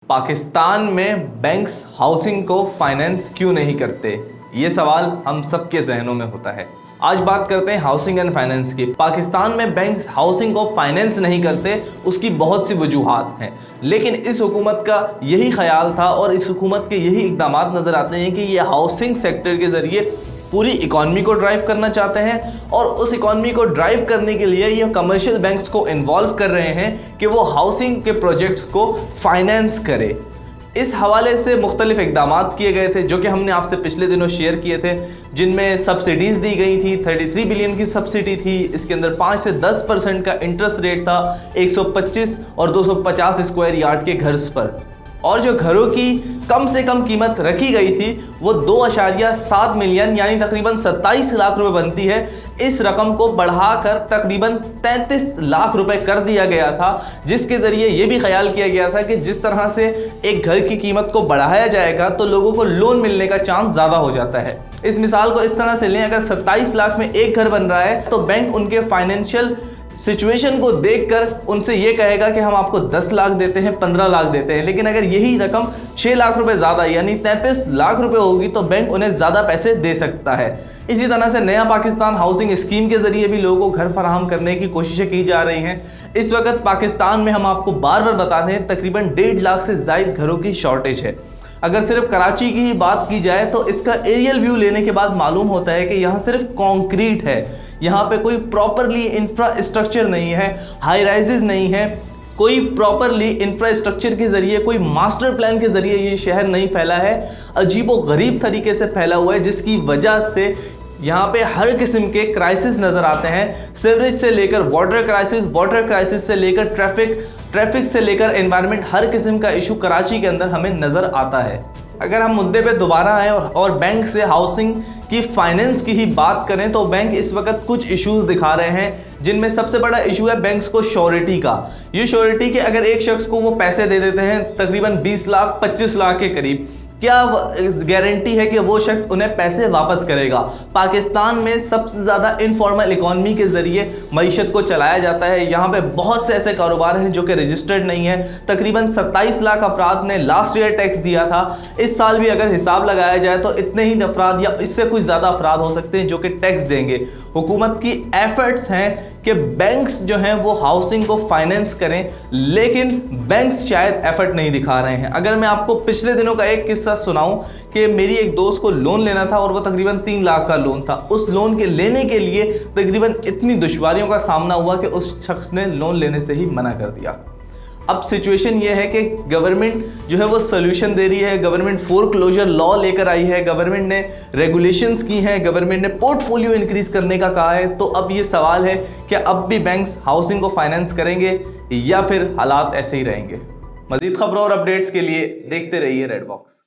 पाकिस्तान में banks housing को finance क्यों नहीं करते, ये सवाल हम सबके जहनों में होता है। आज बात करते हैं हाउसिंग एंड फाइनेंस की। पाकिस्तान में बैंक्स हाउसिंग को फाइनेंस नहीं करते, उसकी बहुत सी वजूहात हैं, लेकिन इस हुकूमत का यही ख्याल था और इस हुकूमत के यही इक़दाम नज़र आते हैं कि ये हाउसिंग सेक्टर के ज़रिए पूरी इकॉनमी को ड्राइव करना चाहते हैं और उस इकॉनमी को ड्राइव करने के लिए ये कमर्शियल बैंक्स को इन्वॉल्व कर रहे हैं कि वो हाउसिंग के प्रोजेक्ट्स को फाइनेंस करे। इस हवाले से मुख्तलिफ इक़दाम किए गए थे जो कि हमने आपसे पिछले दिनों शेयर किए थे, जिनमें सब्सिडीज़ दी गई थी। 33 बिलियन की सब्सिडी थी। इसके अंदर 5 से 10% का इंटरेस्ट रेट था 125 और 250 स्क्वायर यार्ड के घर पर, और जो घरों की कम से कम कीमत रखी गई थी वो 2.7 मिलियन यानी तकरीबन 27 लाख रुपए बनती है। इस रकम को बढ़ाकर तकरीबन 33 लाख रुपए कर दिया गया था, जिसके ज़रिए ये भी ख्याल किया गया था कि जिस तरह से एक घर की कीमत को बढ़ाया जाएगा तो लोगों को लोन मिलने का चांस ज़्यादा हो जाता है। इस मिसाल को इस तरह से लें, अगर 27 लाख में एक घर बन रहा है तो बैंक उनके फाइनेंशियल सिचुएशन को देखकर उनसे ये कहेगा कि हम आपको 10 लाख देते हैं, 15 लाख देते हैं। लेकिन अगर यही रकम 6 लाख रुपए ज़्यादा यानी 33 लाख रुपए होगी तो बैंक उन्हें ज़्यादा पैसे दे सकता है। इसी तरह से नया पाकिस्तान हाउसिंग स्कीम के ज़रिए भी लोगों को घर फराहम करने की कोशिशें की जा रही हैं। इस वक्त पाकिस्तान में हम आपको बार बार बताते हैं तकरीबन 1.5 लाख से ज़ायद घरों की शॉर्टेज है। अगर सिर्फ कराची की ही बात की जाए तो इसका एरियल व्यू लेने के बाद मालूम होता है कि यहाँ सिर्फ कंक्रीट है, यहाँ पे कोई प्रॉपरली इंफ्रास्ट्रक्चर नहीं है, हाई राइजेस नहीं है, कोई प्रॉपरली इंफ्रास्ट्रक्चर के ज़रिए, कोई मास्टर प्लान के ज़रिए ये शहर नहीं फैला है। अजीबो गरीब तरीके से फैला हुआ है, जिसकी वजह से यहाँ पे हर किस्म के क्राइसिस नज़र आते हैं। सीवरेज से लेकर वाटर क्राइसिस से लेकर ट्रैफिक से लेकर एनवायरनमेंट, हर किस्म का इशू कराची के अंदर हमें नज़र आता है। अगर हम मुद्दे पे दोबारा आएँ और बैंक से हाउसिंग की फाइनेंस की ही बात करें तो बैंक इस वक्त कुछ इश्यूज दिखा रहे हैं, जिनमें सबसे बड़ा इशू है बैंक्स को श्योरिटी का। ये श्योरिटी के अगर एक शख्स को वो पैसे दे देते हैं तकरीबन 20 लाख 25 लाख के करीब, क्या गारंटी है कि वो शख्स उन्हें पैसे वापस करेगा? पाकिस्तान में सबसे ज़्यादा इनफॉर्मल इकॉनमी के ज़रिए मईशत को चलाया जाता है। यहाँ पे बहुत से ऐसे कारोबार हैं जो कि रजिस्टर्ड नहीं है। तकरीबन 27 लाख अफराद ने लास्ट ईयर टैक्स दिया था। इस साल भी अगर हिसाब लगाया जाए तो इतने ही अफराद या इससे कुछ ज़्यादा अफराद हो सकते हैं जो कि टैक्स देंगे। हुकूमत की एफर्ट्स हैं कि बैंक्स जो हैं वो हाउसिंग को फाइनेंस करें, लेकिन बैंक्स शायद एफर्ट नहीं दिखा रहे हैं। अगर मैं आपको पिछले दिनों का एक किस्सा सुनाऊं कि मेरी एक दोस्त को लोन लेना था और वो तकरीबन 3 लाख का लोन था। उस लोन के लेने के लिए तकरीबन इतनी दुश्वारियों का सामना हुआ कि उस शख्स ने लोन लेने से ही मना कर दिया। अब सिचुएशन ये है कि गवर्नमेंट जो है वो सोल्यूशन दे रही है, गवर्नमेंट फोरक्लोजर लॉ लेकर आई है, गवर्नमेंट ने रेगुलेशंस की हैं, गवर्नमेंट ने पोर्टफोलियो इंक्रीज करने का कहा है। तो अब ये सवाल है कि अब भी बैंक्स हाउसिंग को फाइनेंस करेंगे या फिर हालात ऐसे ही रहेंगे। मज़ीद खबरों और अपडेट्स के लिए देखते रहिए रेड बॉक्स।